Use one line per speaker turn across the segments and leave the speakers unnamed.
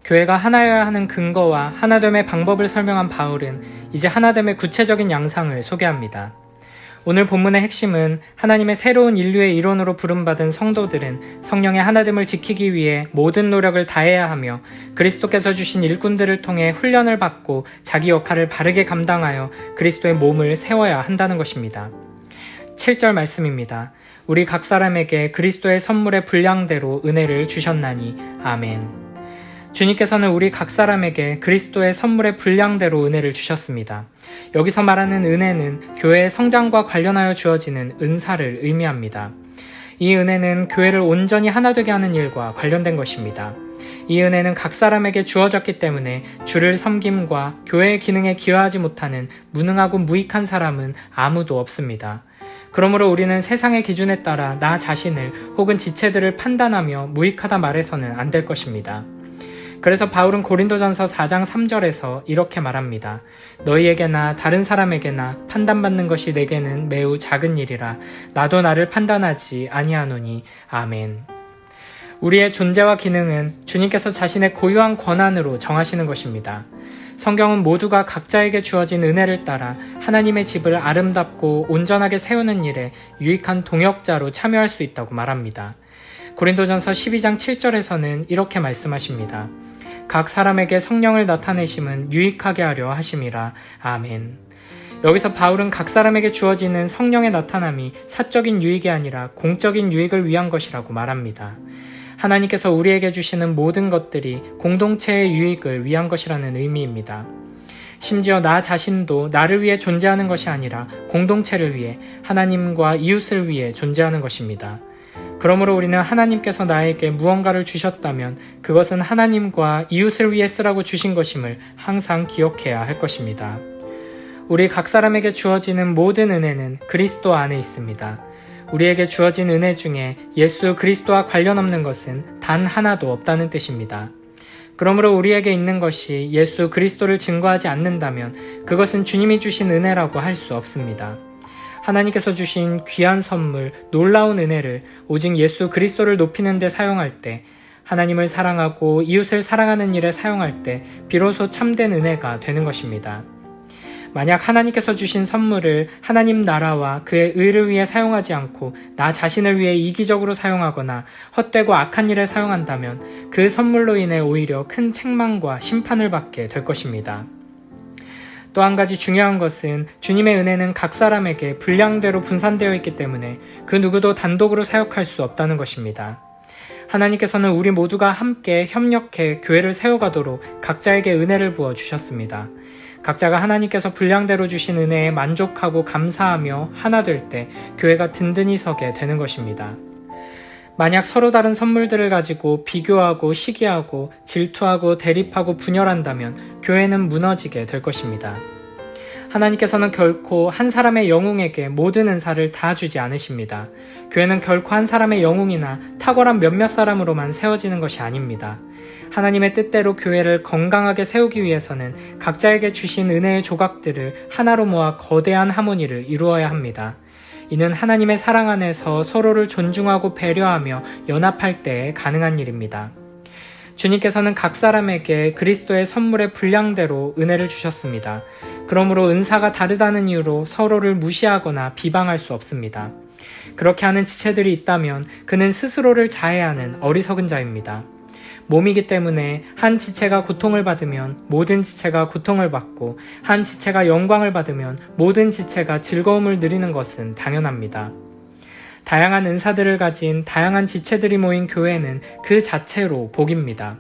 교회가 하나여야 하는 근거와 하나됨의 방법을 설명한 바울은 이제 하나됨의 구체적인 양상을 소개합니다. 오늘 본문의 핵심은 하나님의 새로운 인류의 일원으로 부름받은 성도들은 성령의 하나됨을 지키기 위해 모든 노력을 다해야 하며 그리스도께서 주신 일꾼들을 통해 훈련을 받고 자기 역할을 바르게 감당하여 그리스도의 몸을 세워야 한다는 것입니다. 7절 말씀입니다. 우리 각 사람에게 그리스도의 선물의 분량대로 은혜를 주셨나니 아멘. 주님께서는 우리 각 사람에게 그리스도의 선물의 분량대로 은혜를 주셨습니다. 여기서 말하는 은혜는 교회의 성장과 관련하여 주어지는 은사를 의미합니다. 이 은혜는 교회를 온전히 하나 되게 하는 일과 관련된 것입니다. 이 은혜는 각 사람에게 주어졌기 때문에 주를 섬김과 교회의 기능에 기여하지 못하는 무능하고 무익한 사람은 아무도 없습니다. 그러므로 우리는 세상의 기준에 따라 나 자신을 혹은 지체들을 판단하며 무익하다 말해서는 안 될 것입니다. 그래서 바울은 고린도전서 4장 3절에서 이렇게 말합니다. 너희에게나 다른 사람에게나 판단받는 것이 내게는 매우 작은 일이라 나도 나를 판단하지 아니하노니 아멘. 우리의 존재와 기능은 주님께서 자신의 고유한 권한으로 정하시는 것입니다. 성경은 모두가 각자에게 주어진 은혜를 따라 하나님의 집을 아름답고 온전하게 세우는 일에 유익한 동역자로 참여할 수 있다고 말합니다. 고린도전서 12장 7절에서는 이렇게 말씀하십니다. 각 사람에게 성령을 나타내심은 유익하게 하려 하심이라. 아멘. 여기서 바울은 각 사람에게 주어지는 성령의 나타남이 사적인 유익이 아니라 공적인 유익을 위한 것이라고 말합니다. 하나님께서 우리에게 주시는 모든 것들이 공동체의 유익을 위한 것이라는 의미입니다. 심지어 나 자신도 나를 위해 존재하는 것이 아니라 공동체를 위해 하나님과 이웃을 위해 존재하는 것입니다. 그러므로 우리는 하나님께서 나에게 무언가를 주셨다면 그것은 하나님과 이웃을 위해 쓰라고 주신 것임을 항상 기억해야 할 것입니다. 우리 각 사람에게 주어지는 모든 은혜는 그리스도 안에 있습니다. 우리에게 주어진 은혜 중에 예수 그리스도와 관련 없는 것은 단 하나도 없다는 뜻입니다. 그러므로 우리에게 있는 것이 예수 그리스도를 증거하지 않는다면 그것은 주님이 주신 은혜라고 할 수 없습니다. 하나님께서 주신 귀한 선물, 놀라운 은혜를 오직 예수 그리스도를 높이는 데 사용할 때, 하나님을 사랑하고 이웃을 사랑하는 일에 사용할 때 비로소 참된 은혜가 되는 것입니다. 만약 하나님께서 주신 선물을 하나님 나라와 그의 의를 위해 사용하지 않고 나 자신을 위해 이기적으로 사용하거나 헛되고 악한 일에 사용한다면 그 선물로 인해 오히려 큰 책망과 심판을 받게 될 것입니다. 또 한 가지 중요한 것은 주님의 은혜는 각 사람에게 분량대로 분산되어 있기 때문에 그 누구도 단독으로 사역할 수 없다는 것입니다. 하나님께서는 우리 모두가 함께 협력해 교회를 세워가도록 각자에게 은혜를 부어 주셨습니다. 각자가 하나님께서 분량대로 주신 은혜에 만족하고 감사하며 하나 될 때 교회가 든든히 서게 되는 것입니다. 만약 서로 다른 선물들을 가지고 비교하고 시기하고 질투하고 대립하고 분열한다면 교회는 무너지게 될 것입니다. 하나님께서는 결코 한 사람의 영웅에게 모든 은사를 다 주지 않으십니다. 교회는 결코 한 사람의 영웅이나 탁월한 몇몇 사람으로만 세워지는 것이 아닙니다. 하나님의 뜻대로 교회를 건강하게 세우기 위해서는 각자에게 주신 은혜의 조각들을 하나로 모아 거대한 하모니를 이루어야 합니다. 이는 하나님의 사랑 안에서 서로를 존중하고 배려하며 연합할 때에 가능한 일입니다. 주님께서는 각 사람에게 그리스도의 선물의 분량대로 은혜를 주셨습니다. 그러므로 은사가 다르다는 이유로 서로를 무시하거나 비방할 수 없습니다. 그렇게 하는 지체들이 있다면 그는 스스로를 자해하는 어리석은 자입니다. 몸이기 때문에 한 지체가 고통을 받으면 모든 지체가 고통을 받고 한 지체가 영광을 받으면 모든 지체가 즐거움을 누리는 것은 당연합니다. 다양한 은사들을 가진 다양한 지체들이 모인 교회는 그 자체로 복입니다.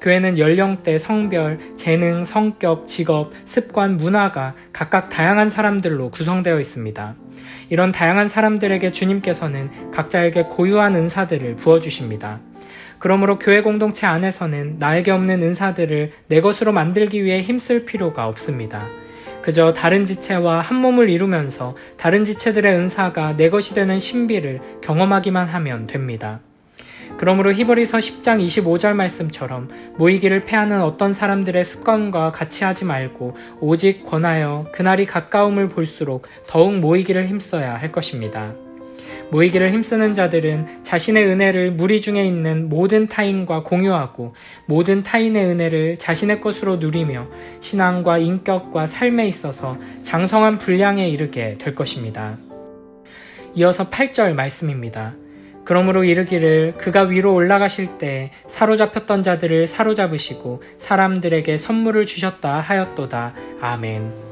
교회는 연령대, 성별, 재능, 성격, 직업, 습관, 문화가 각각 다양한 사람들로 구성되어 있습니다. 이런 다양한 사람들에게 주님께서는 각자에게 고유한 은사들을 부어주십니다. 그러므로 교회 공동체 안에서는 나에게 없는 은사들을 내 것으로 만들기 위해 힘쓸 필요가 없습니다. 그저 다른 지체와 한 몸을 이루면서 다른 지체들의 은사가 내 것이 되는 신비를 경험하기만 하면 됩니다. 그러므로 히브리서 10장 25절 말씀처럼 모이기를 패하는 어떤 사람들의 습관과 같이 하지 말고 오직 권하여 그날이 가까움을 볼수록 더욱 모이기를 힘써야 할 것입니다. 모이기를 힘쓰는 자들은 자신의 은혜를 무리 중에 있는 모든 타인과 공유하고 모든 타인의 은혜를 자신의 것으로 누리며 신앙과 인격과 삶에 있어서 장성한 분량에 이르게 될 것입니다. 이어서 8절 말씀입니다. 그러므로 이르기를 그가 위로 올라가실 때 사로잡혔던 자들을 사로잡으시고 사람들에게 선물을 주셨다 하였도다. 아멘.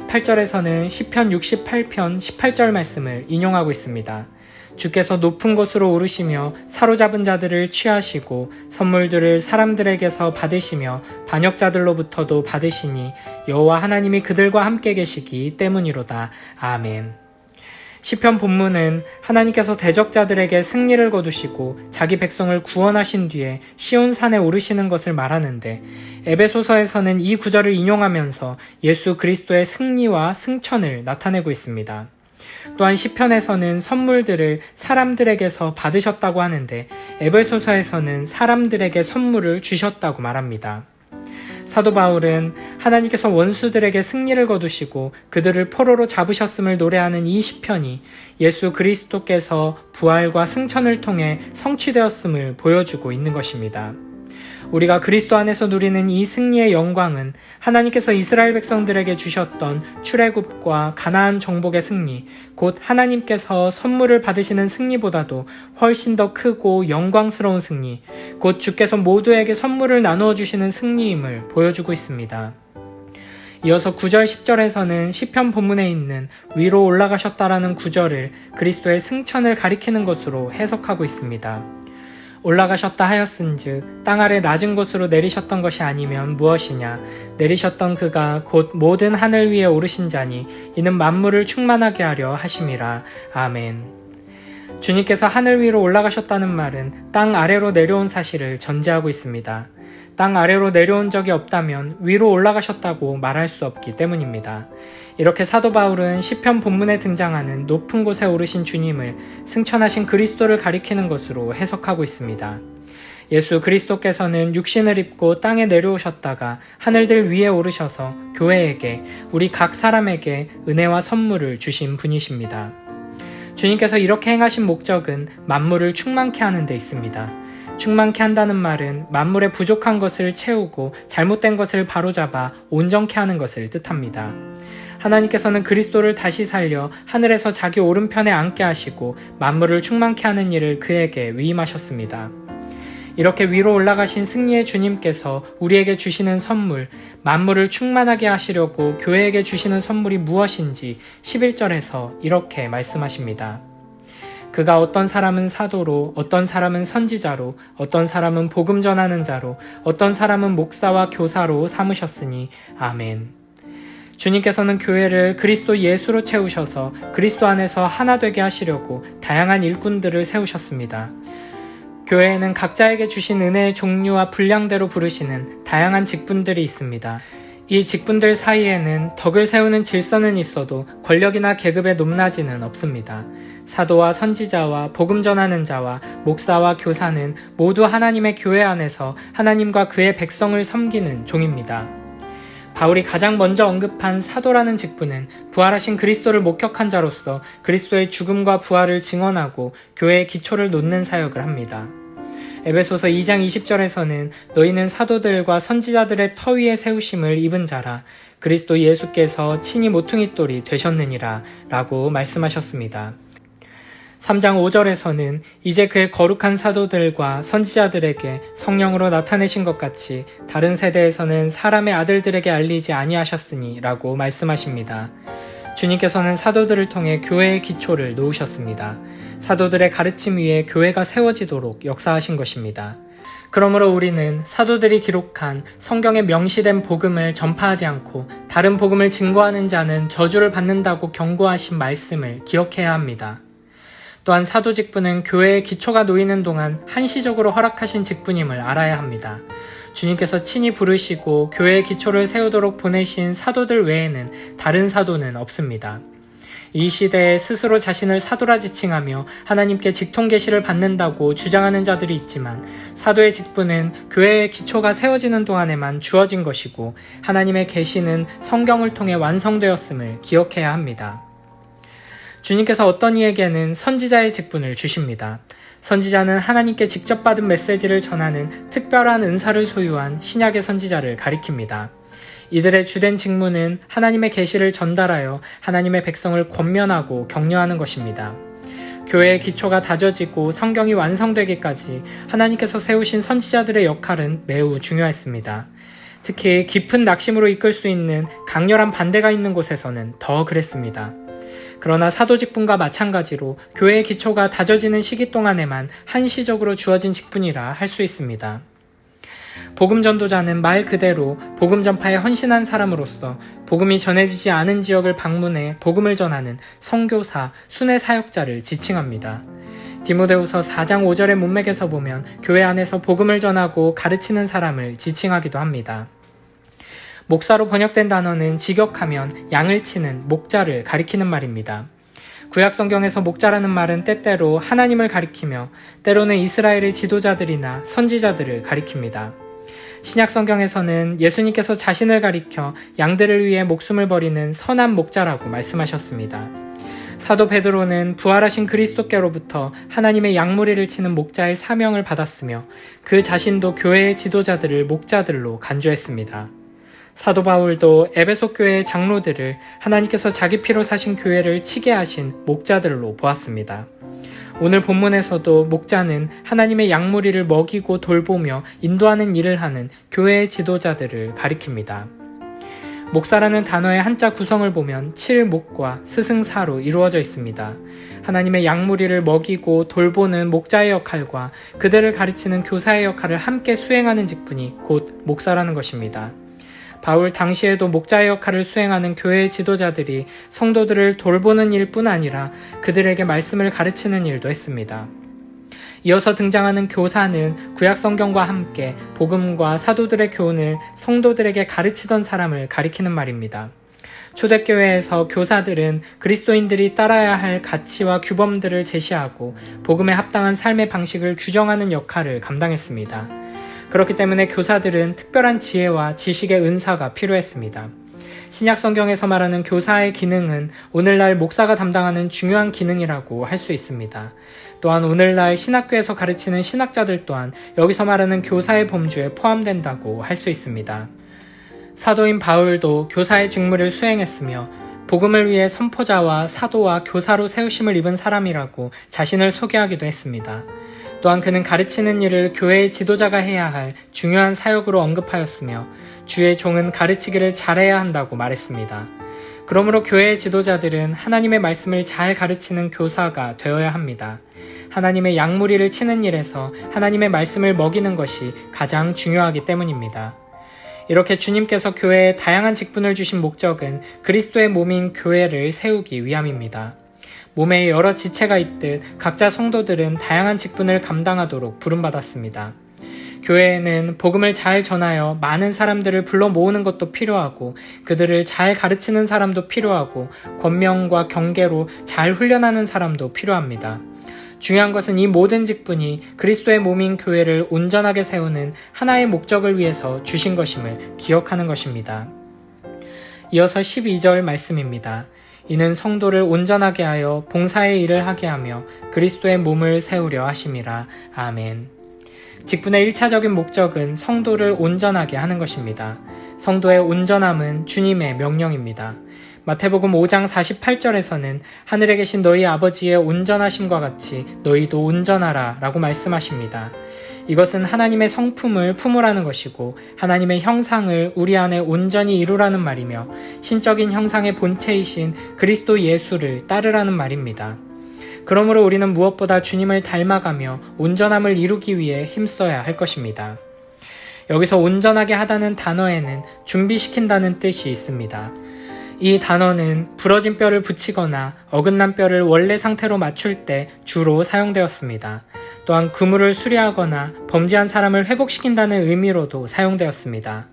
8절에서는 시편 68편 18절 말씀을 인용하고 있습니다. 주께서 높은 곳으로 오르시며 사로잡은 자들을 취하시고 선물들을 사람들에게서 받으시며 반역자들로부터도 받으시니 여호와 하나님이 그들과 함께 계시기 때문이로다. 아멘. 시편 본문은 하나님께서 대적자들에게 승리를 거두시고 자기 백성을 구원하신 뒤에 시온산에 오르시는 것을 말하는데 에베소서에서는 이 구절을 인용하면서 예수 그리스도의 승리와 승천을 나타내고 있습니다. 또한 시편에서는 선물들을 사람들에게서 받으셨다고 하는데 에베소서에서는 사람들에게 선물을 주셨다고 말합니다. 사도 바울은 하나님께서 원수들에게 승리를 거두시고 그들을 포로로 잡으셨음을 노래하는 이 시편이 예수 그리스도께서 부활과 승천을 통해 성취되었음을 보여주고 있는 것입니다. 우리가 그리스도 안에서 누리는 이 승리의 영광은 하나님께서 이스라엘 백성들에게 주셨던 출애굽과 가나안 정복의 승리, 곧 하나님께서 선물을 받으시는 승리보다도 훨씬 더 크고 영광스러운 승리, 곧 주께서 모두에게 선물을 나누어 주시는 승리임을 보여주고 있습니다. 이어서 9절 10절에서는 시편 본문에 있는 위로 올라가셨다라는 구절을 그리스도의 승천을 가리키는 것으로 해석하고 있습니다. 올라가셨다 하였은즉 땅 아래 낮은 곳으로 내리셨던 것이 아니면 무엇이냐. 내리셨던 그가 곧 모든 하늘 위에 오르신 자니 이는 만물을 충만하게 하려 하심이라. 아멘. 주님께서 하늘 위로 올라가셨다는 말은 땅 아래로 내려온 사실을 전제하고 있습니다. 땅 아래로 내려온 적이 없다면 위로 올라가셨다고 말할 수 없기 때문입니다. 이렇게 사도 바울은 시편 본문에 등장하는 높은 곳에 오르신 주님을 승천하신 그리스도를 가리키는 것으로 해석하고 있습니다. 예수 그리스도께서는 육신을 입고 땅에 내려오셨다가 하늘들 위에 오르셔서 교회에게, 우리 각 사람에게 은혜와 선물을 주신 분이십니다. 주님께서 이렇게 행하신 목적은 만물을 충만케 하는 데 있습니다. 충만케 한다는 말은 만물의 부족한 것을 채우고 잘못된 것을 바로잡아 온전케 하는 것을 뜻합니다. 하나님께서는 그리스도를 다시 살려 하늘에서 자기 오른편에 앉게 하시고 만물을 충만케 하는 일을 그에게 위임하셨습니다. 이렇게 위로 올라가신 승리의 주님께서 우리에게 주시는 선물, 만물을 충만하게 하시려고 교회에게 주시는 선물이 무엇인지 11절에서 이렇게 말씀하십니다. 그가 어떤 사람은 사도로, 어떤 사람은 선지자로, 어떤 사람은 복음 전하는 자로, 어떤 사람은 목사와 교사로 삼으셨으니 아멘. 주님께서는 교회를 그리스도 예수로 채우셔서 그리스도 안에서 하나 되게 하시려고 다양한 일꾼들을 세우셨습니다. 교회에는 각자에게 주신 은혜의 종류와 분량대로 부르시는 다양한 직분들이 있습니다. 이 직분들 사이에는 덕을 세우는 질서는 있어도 권력이나 계급의 높낮이는 없습니다. 사도와 선지자와 복음 전하는 자와 목사와 교사는 모두 하나님의 교회 안에서 하나님과 그의 백성을 섬기는 종입니다. 바울이 가장 먼저 언급한 사도라는 직분은 부활하신 그리스도를 목격한 자로서 그리스도의 죽음과 부활을 증언하고 교회의 기초를 놓는 사역을 합니다. 에베소서 2장 20절에서는 너희는 사도들과 선지자들의 터 위에 세우심을 입은 자라 그리스도 예수께서 친히 모퉁이돌이 되셨느니라 라고 말씀하셨습니다. 3장 5절에서는 이제 그의 거룩한 사도들과 선지자들에게 성령으로 나타내신 것 같이 다른 세대에서는 사람의 아들들에게 알리지 아니하셨으니 라고 말씀하십니다. 주님께서는 사도들을 통해 교회의 기초를 놓으셨습니다. 사도들의 가르침 위에 교회가 세워지도록 역사하신 것입니다. 그러므로 우리는 사도들이 기록한 성경에 명시된 복음을 전파하지 않고 다른 복음을 증거하는 자는 저주를 받는다고 경고하신 말씀을 기억해야 합니다. 또한 사도 직분은 교회의 기초가 놓이는 동안 한시적으로 허락하신 직분임을 알아야 합니다. 주님께서 친히 부르시고 교회의 기초를 세우도록 보내신 사도들 외에는 다른 사도는 없습니다. 이 시대에 스스로 자신을 사도라 지칭하며 하나님께 직통 계시를 받는다고 주장하는 자들이 있지만 사도의 직분은 교회의 기초가 세워지는 동안에만 주어진 것이고 하나님의 계시는 성경을 통해 완성되었음을 기억해야 합니다. 주님께서 어떤 이에게는 선지자의 직분을 주십니다. 선지자는 하나님께 직접 받은 메시지를 전하는 특별한 은사를 소유한 신약의 선지자를 가리킵니다. 이들의 주된 직무는 하나님의 계시를 전달하여 하나님의 백성을 권면하고 격려하는 것입니다. 교회의 기초가 다져지고 성경이 완성되기까지 하나님께서 세우신 선지자들의 역할은 매우 중요했습니다. 특히 깊은 낙심으로 이끌 수 있는 강렬한 반대가 있는 곳에서는 더 그랬습니다. 그러나 사도 직분과 마찬가지로 교회의 기초가 다져지는 시기 동안에만 한시적으로 주어진 직분이라 할 수 있습니다. 복음 전도자는 말 그대로 복음 전파에 헌신한 사람으로서 복음이 전해지지 않은 지역을 방문해 복음을 전하는 선교사, 순회 사역자를 지칭합니다. 디모데후서 4장 5절의 문맥에서 보면 교회 안에서 복음을 전하고 가르치는 사람을 지칭하기도 합니다. 목사로 번역된 단어는 직역하면 양을 치는 목자를 가리키는 말입니다. 구약 성경에서 목자라는 말은 때때로 하나님을 가리키며 때로는 이스라엘의 지도자들이나 선지자들을 가리킵니다. 신약 성경에서는 예수님께서 자신을 가리켜 양들을 위해 목숨을 버리는 선한 목자라고 말씀하셨습니다. 사도 베드로는 부활하신 그리스도께로부터 하나님의 양무리를 치는 목자의 사명을 받았으며 그 자신도 교회의 지도자들을 목자들로 간주했습니다. 사도 바울도 에베소 교회의 장로들을 하나님께서 자기 피로 사신 교회를 치게 하신 목자들로 보았습니다. 오늘 본문에서도 목자는 하나님의 양무리를 먹이고 돌보며 인도하는 일을 하는 교회의 지도자들을 가리킵니다. 목사라는 단어의 한자 구성을 보면 칠목과 스승사로 이루어져 있습니다. 하나님의 양무리를 먹이고 돌보는 목자의 역할과 그들을 가르치는 교사의 역할을 함께 수행하는 직분이 곧 목사라는 것입니다. 바울 당시에도 목자의 역할을 수행하는 교회의 지도자들이 성도들을 돌보는 일뿐 아니라 그들에게 말씀을 가르치는 일도 했습니다. 이어서 등장하는 교사는 구약 성경과 함께 복음과 사도들의 교훈을 성도들에게 가르치던 사람을 가리키는 말입니다. 초대교회에서 교사들은 그리스도인들이 따라야 할 가치와 규범들을 제시하고 복음에 합당한 삶의 방식을 규정하는 역할을 감당했습니다. 그렇기 때문에 교사들은 특별한 지혜와 지식의 은사가 필요했습니다. 신약 성경에서 말하는 교사의 기능은 오늘날 목사가 담당하는 중요한 기능이라고 할 수 있습니다. 또한 오늘날 신학교에서 가르치는 신학자들 또한 여기서 말하는 교사의 범주에 포함된다고 할 수 있습니다. 사도인 바울도 교사의 직무를 수행했으며 복음을 위해 선포자와 사도와 교사로 세우심을 입은 사람이라고 자신을 소개하기도 했습니다. 또한 그는 가르치는 일을 교회의 지도자가 해야 할 중요한 사역으로 언급하였으며 주의 종은 가르치기를 잘해야 한다고 말했습니다. 그러므로 교회의 지도자들은 하나님의 말씀을 잘 가르치는 교사가 되어야 합니다. 하나님의 양무리를 치는 일에서 하나님의 말씀을 먹이는 것이 가장 중요하기 때문입니다. 이렇게 주님께서 교회에 다양한 직분을 주신 목적은 그리스도의 몸인 교회를 세우기 위함입니다. 몸에 여러 지체가 있듯 각자 성도들은 다양한 직분을 감당하도록 부름받았습니다. 교회에는 복음을 잘 전하여 많은 사람들을 불러 모으는 것도 필요하고 그들을 잘 가르치는 사람도 필요하고 권명과 경계로 잘 훈련하는 사람도 필요합니다. 중요한 것은 이 모든 직분이 그리스도의 몸인 교회를 온전하게 세우는 하나의 목적을 위해서 주신 것임을 기억하는 것입니다. 이어서 12절 말씀입니다. 이는 성도를 온전하게 하여 봉사의 일을 하게 하며 그리스도의 몸을 세우려 하심이라. 아멘. 직분의 1차적인 목적은 성도를 온전하게 하는 것입니다. 성도의 온전함은 주님의 명령입니다. 마태복음 5장 48절에서는 하늘에 계신 너희 아버지의 온전하심과 같이 너희도 온전하라 라고 말씀하십니다. 이것은 하나님의 성품을 품으라는 것이고 하나님의 형상을 우리 안에 온전히 이루라는 말이며 신적인 형상의 본체이신 그리스도 예수를 따르라는 말입니다. 그러므로 우리는 무엇보다 주님을 닮아가며 온전함을 이루기 위해 힘써야 할 것입니다. 여기서 온전하게 하다는 단어에는 준비시킨다는 뜻이 있습니다. 이 단어는 부러진 뼈를 붙이거나 어긋난 뼈를 원래 상태로 맞출 때 주로 사용되었습니다. 또한 그물을 수리하거나 범죄한 사람을 회복시킨다는 의미로도 사용되었습니다.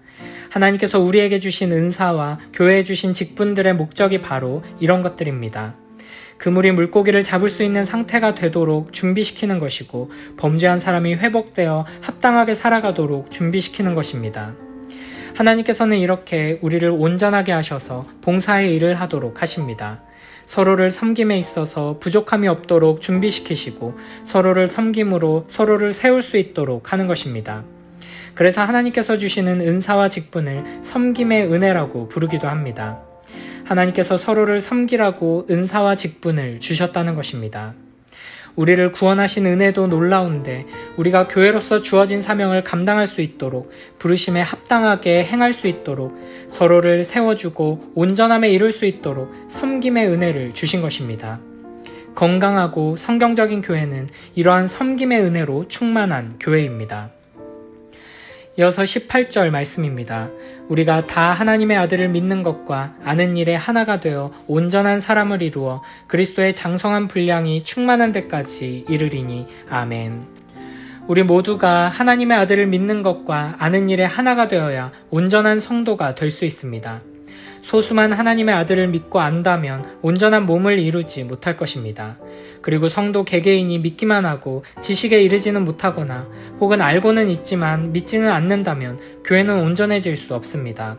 하나님께서 우리에게 주신 은사와 교회에 주신 직분들의 목적이 바로 이런 것들입니다. 그물이 물고기를 잡을 수 있는 상태가 되도록 준비시키는 것이고 범죄한 사람이 회복되어 합당하게 살아가도록 준비시키는 것입니다. 하나님께서는 이렇게 우리를 온전하게 하셔서 봉사의 일을 하도록 하십니다. 서로를 섬김에 있어서 부족함이 없도록 준비시키시고 서로를 섬김으로 서로를 세울 수 있도록 하는 것입니다. 그래서 하나님께서 주시는 은사와 직분을 섬김의 은혜라고 부르기도 합니다. 하나님께서 서로를 섬기라고 은사와 직분을 주셨다는 것입니다. 우리를 구원하신 은혜도 놀라운데 우리가 교회로서 주어진 사명을 감당할 수 있도록 부르심에 합당하게 행할 수 있도록 서로를 세워주고 온전함에 이룰 수 있도록 섬김의 은혜를 주신 것입니다. 건강하고 성경적인 교회는 이러한 섬김의 은혜로 충만한 교회입니다. 이어서 18절 말씀입니다. 우리가 다 하나님의 아들을 믿는 것과 아는 일에 하나가 되어 온전한 사람을 이루어 그리스도의 장성한 분량이 충만한 데까지 이르리니 아멘. 우리 모두가 하나님의 아들을 믿는 것과 아는 일에 하나가 되어야 온전한 성도가 될 수 있습니다. 소수만 하나님의 아들을 믿고 안다면 온전한 몸을 이루지 못할 것입니다. 그리고 성도 개개인이 믿기만 하고 지식에 이르지는 못하거나 혹은 알고는 있지만 믿지는 않는다면 교회는 온전해질 수 없습니다.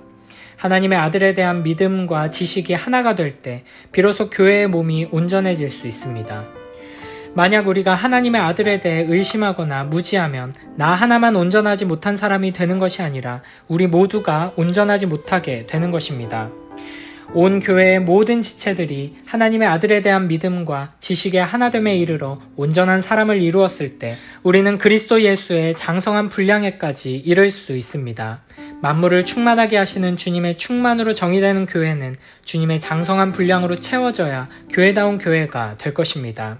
하나님의 아들에 대한 믿음과 지식이 하나가 될 때 비로소 교회의 몸이 온전해질 수 있습니다. 만약 우리가 하나님의 아들에 대해 의심하거나 무지하면 나 하나만 온전하지 못한 사람이 되는 것이 아니라 우리 모두가 온전하지 못하게 되는 것입니다. 온 교회의 모든 지체들이 하나님의 아들에 대한 믿음과 지식의 하나됨에 이르러 온전한 사람을 이루었을 때 우리는 그리스도 예수의 장성한 분량에까지 이를 수 있습니다. 만물을 충만하게 하시는 주님의 충만으로 정의되는 교회는 주님의 장성한 분량으로 채워져야 교회다운 교회가 될 것입니다.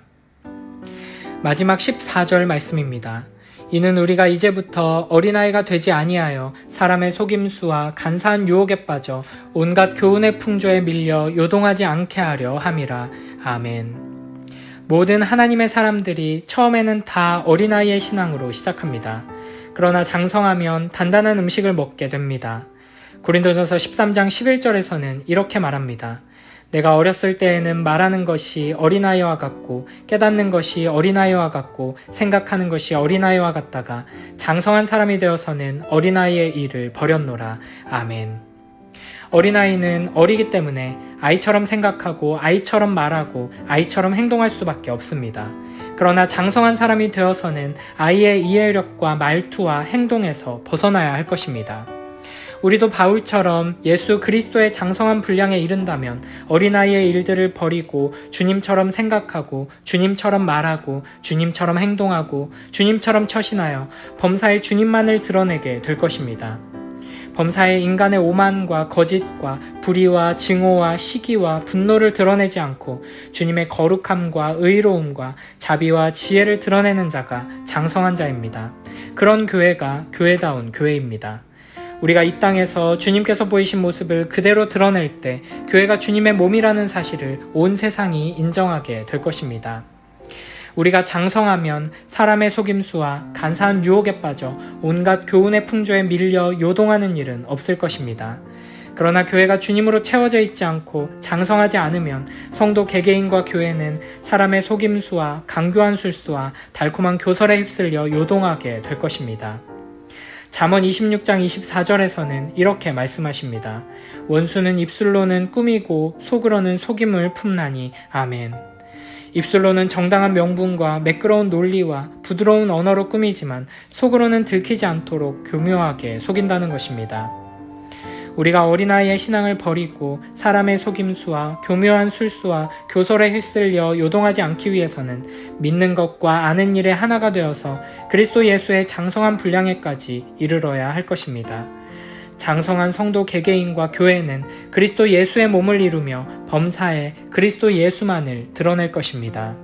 마지막 14절 말씀입니다. 이는 우리가 이제부터 어린아이가 되지 아니하여 사람의 속임수와 간사한 유혹에 빠져 온갖 교훈의 풍조에 밀려 요동하지 않게 하려 함이라. 아멘. 모든 하나님의 사람들이 처음에는 다 어린아이의 신앙으로 시작합니다. 그러나 장성하면 단단한 음식을 먹게 됩니다. 고린도전서 13장 11절에서는 이렇게 말합니다. 내가 어렸을 때에는 말하는 것이 어린아이와 같고 깨닫는 것이 어린아이와 같고 생각하는 것이 어린아이와 같다가 장성한 사람이 되어서는 어린아이의 일을 버렸노라. 아멘. 어린아이는 어리기 때문에 아이처럼 생각하고 아이처럼 말하고 아이처럼 행동할 수밖에 없습니다. 그러나 장성한 사람이 되어서는 아이의 이해력과 말투와 행동에서 벗어나야 할 것입니다. 우리도 바울처럼 예수 그리스도의 장성한 분량에 이른다면 어린아이의 일들을 버리고 주님처럼 생각하고 주님처럼 말하고 주님처럼 행동하고 주님처럼 처신하여 범사에 주님만을 드러내게 될 것입니다. 범사에 인간의 오만과 거짓과 불의와 증오와 시기와 분노를 드러내지 않고 주님의 거룩함과 의로움과 자비와 지혜를 드러내는 자가 장성한 자입니다. 그런 교회가 교회다운 교회입니다. 우리가 이 땅에서 주님께서 보이신 모습을 그대로 드러낼 때 교회가 주님의 몸이라는 사실을 온 세상이 인정하게 될 것입니다. 우리가 장성하면 사람의 속임수와 간사한 유혹에 빠져 온갖 교훈의 풍조에 밀려 요동하는 일은 없을 것입니다. 그러나 교회가 주님으로 채워져 있지 않고 장성하지 않으면 성도 개개인과 교회는 사람의 속임수와 강교한 술수와 달콤한 교설에 휩쓸려 요동하게 될 것입니다. 잠언 26장 24절에서는 이렇게 말씀하십니다. 원수는 입술로는 꾸미고 속으로는 속임을 품나니 아멘. 입술로는 정당한 명분과 매끄러운 논리와 부드러운 언어로 꾸미지만 속으로는 들키지 않도록 교묘하게 속인다는 것입니다. 우리가 어린아이의 신앙을 버리고 사람의 속임수와 교묘한 술수와 교설에 휩쓸려 요동하지 않기 위해서는 믿는 것과 아는 일에 하나가 되어서 그리스도 예수의 장성한 분량에까지 이르러야 할 것입니다. 장성한 성도 개개인과 교회는 그리스도 예수의 몸을 이루며 범사에 그리스도 예수만을 드러낼 것입니다.